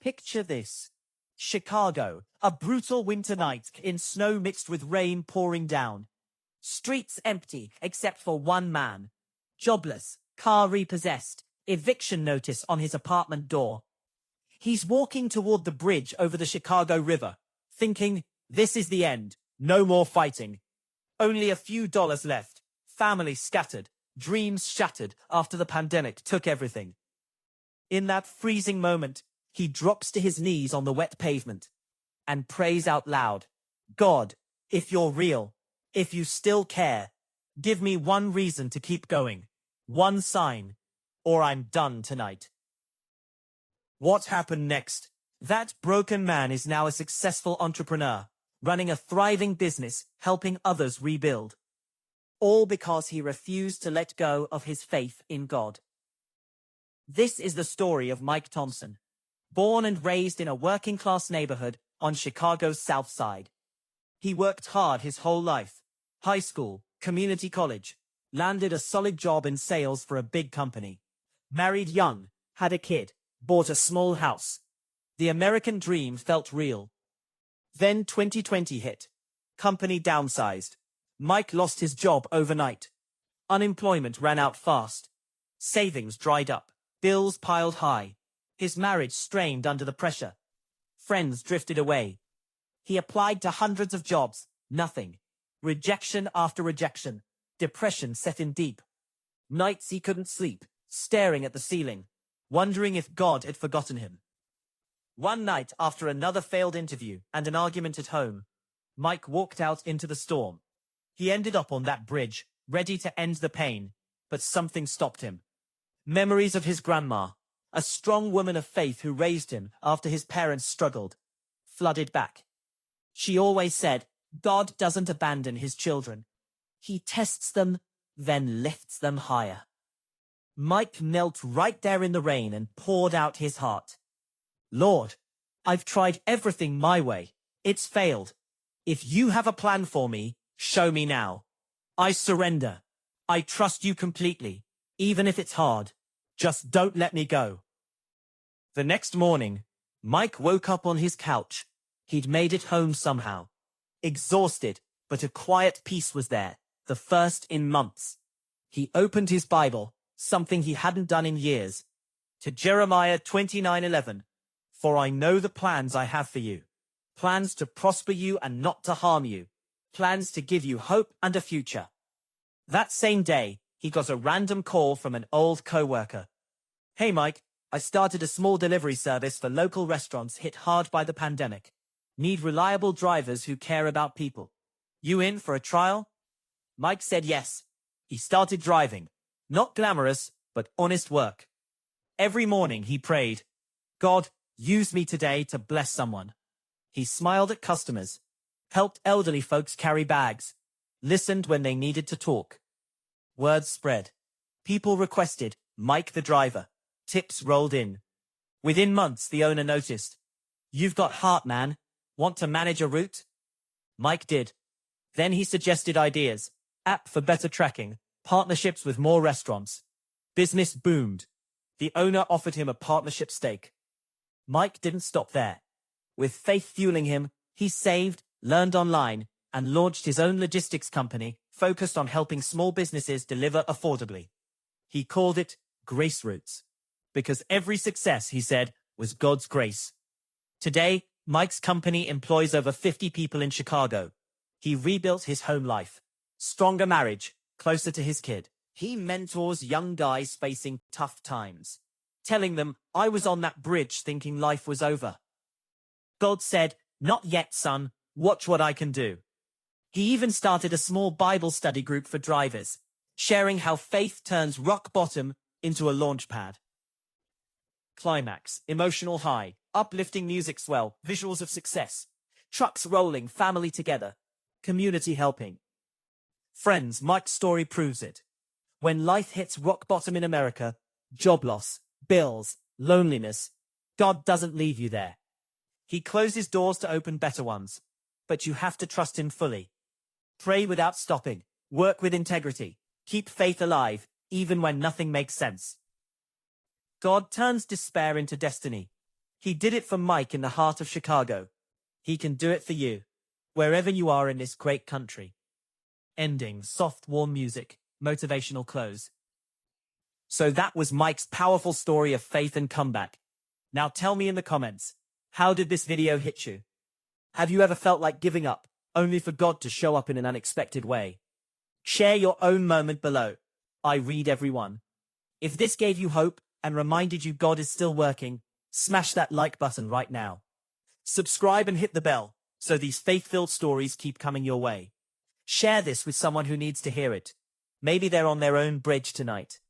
Picture this. Chicago, a brutal winter night in snow mixed with rain pouring down. Streets empty except for one man. Jobless, car repossessed, eviction notice on his apartment door. He's walking toward the bridge over the Chicago River, thinking, this is the end, no more fighting. Only a few dollars left, family scattered, dreams shattered after the pandemic took everything. In that freezing moment, he drops to his knees on the wet pavement and prays out loud, God, if you're real, if you still care, give me one reason to keep going, one sign, or I'm done tonight. What happened next? That broken man is now a successful entrepreneur, running a thriving business, helping others rebuild. All because he refused to let go of his faith in God. This is the story of Mike Thompson, born and raised in a working-class neighborhood on Chicago's South Side. He worked hard his whole life, high school, community college, landed a solid job in sales for a big company, married young, had a kid, bought a small house. The American dream felt real. Then 2020 hit. Company downsized. Mike lost his job overnight. Unemployment ran out fast. Savings dried up. Bills piled high. His marriage strained under the pressure. Friends drifted away. He applied to hundreds of jobs. Nothing. Rejection after rejection. Depression set in deep. Nights he couldn't sleep, staring at the ceiling, wondering if God had forgotten him. One night, after another failed interview and an argument at home, Mike walked out into the storm. He ended up on that bridge, ready to end the pain, but something stopped him. Memories of his grandma, a strong woman of faith who raised him after his parents struggled, flooded back. She always said, God doesn't abandon his children. He tests them, then lifts them higher. Mike knelt right there in the rain and poured out his heart. Lord, I've tried everything my way. It's failed. If you have a plan for me, show me now. I surrender. I trust you completely, even if it's hard. Just don't let me go. The next morning, Mike woke up on his couch. He'd made it home somehow. Exhausted, but a quiet peace was there, the first in months. He opened his Bible, something he hadn't done in years, to Jeremiah 29:11. For I know the plans I have for you, plans to prosper you and not to harm you, plans to give you hope and a future. That same day, he got a random call from an old coworker. Hey Mike, I started a small delivery service for local restaurants hit hard by the pandemic. Need reliable drivers who care about people. You in for a trial? Mike said yes. He started driving. Not glamorous, but honest work. Every morning he prayed, God, use me today to bless someone. He smiled at customers, helped elderly folks carry bags, listened when they needed to talk. Word spread. People requested Mike the driver. Tips rolled in. Within months, the owner noticed. You've got heart, man. Want to manage a route? Mike did. Then he suggested ideas. App for better tracking. Partnerships with more restaurants. Business boomed. The owner offered him a partnership stake. Mike didn't stop there. With faith fueling him, he saved, learned online, and launched his own logistics company focused on helping small businesses deliver affordably. He called it Grace Routes, because every success, he said, was God's grace. Today, Mike's company employs over 50 people in Chicago. He rebuilt his home life. Stronger marriage, closer to his kid. He mentors young guys facing tough times, telling them, I was on that bridge thinking life was over. God said, not yet, son. Watch what I can do. He even started a small Bible study group for drivers, sharing how faith turns rock bottom into a launch pad. Climax, emotional high, uplifting music swell, visuals of success, trucks rolling, family together, community helping. Friends, Mike's story proves it. When life hits rock bottom in America, job loss, bills, loneliness, God doesn't leave you there. He closes doors to open better ones, but you have to trust him fully. Pray without stopping, work with integrity, keep faith alive, even when nothing makes sense. God turns despair into destiny. He did it for Mike in the heart of Chicago. He can do it for you, wherever you are in this great country. Ending, soft, warm music, motivational close. So that was Mike's powerful story of faith and comeback. Now tell me in the comments, how did this video hit you? Have you ever felt like giving up, only for God to show up in an unexpected way? Share your own moment below. I read every one. If this gave you hope and reminded you God is still working, smash that like button right now. Subscribe and hit the bell so these faith-filled stories keep coming your way. Share this with someone who needs to hear it. Maybe they're on their own bridge tonight.